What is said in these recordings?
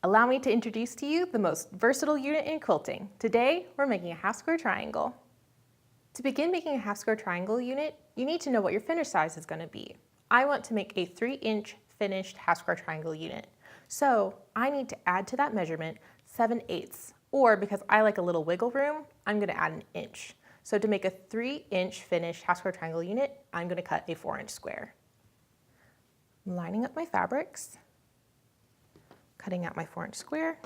Allow me to introduce to you the most versatile unit in quilting. Today, we're making a half square triangle. To begin making a half square triangle unit, you need to know what your finish size is going to be. I want to make a 3-inch finished half square triangle unit. So I need to add to that measurement 7/8, or because I like a little wiggle room, I'm going to add an inch. So to make a 3-inch finished half square triangle unit, I'm going to cut a 4-inch square. I'm lining up my fabrics, cutting out my 4-inch square.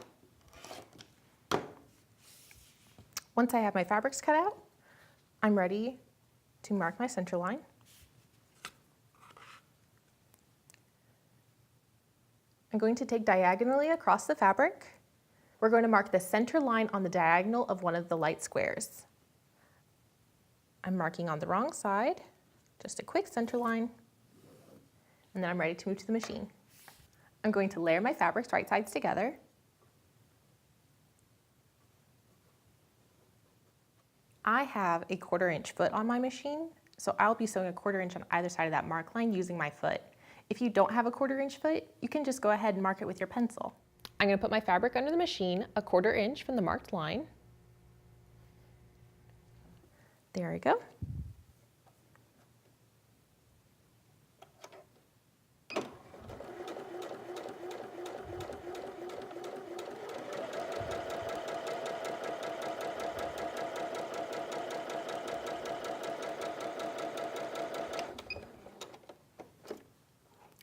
Once I have my fabrics cut out, I'm ready to mark my center line. I'm going to take diagonally across the fabric. We're going to mark the center line on the diagonal of one of the light squares. I'm marking on the wrong side, just a quick center line, and then I'm ready to move to the machine. I'm going to layer my fabrics right sides together. I have a 1/4 inch foot on my machine, so I'll be sewing a 1/4 inch on either side of that mark line using my foot. If you don't have a 1/4 inch foot, you can just go ahead and mark it with your pencil. I'm going to put my fabric under the machine a 1/4 inch from the marked line. There we go.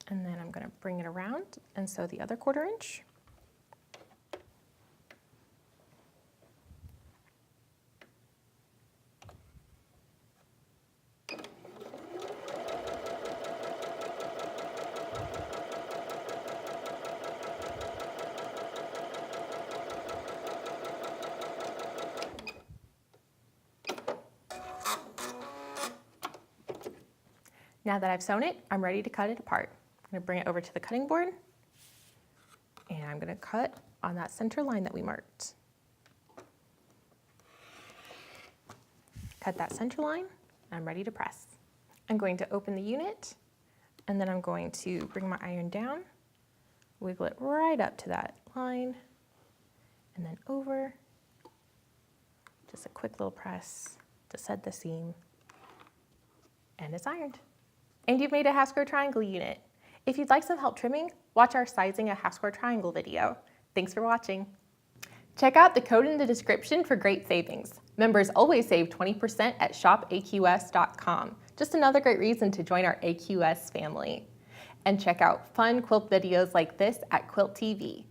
And then I'm going to bring it around and sew the other 1/4 inch. Now that I've sewn it, I'm ready to cut it apart. I'm going to bring it over to the cutting board, and I'm going to cut on that center line that we marked. Cut that center line, and I'm ready to press. I'm going to open the unit, and then I'm going to bring my iron down, wiggle it right up to that line, and then over. Just a quick little press to set the seam, and it's ironed. And you've made a half square triangle unit. If you'd like some help trimming, watch our sizing a half square triangle video. Thanks for watching. Check out the code in the description for great savings. Members always save 20% at shopaqs.com. Just another great reason to join our AQS family. And check out fun quilt videos like this at Quilt TV.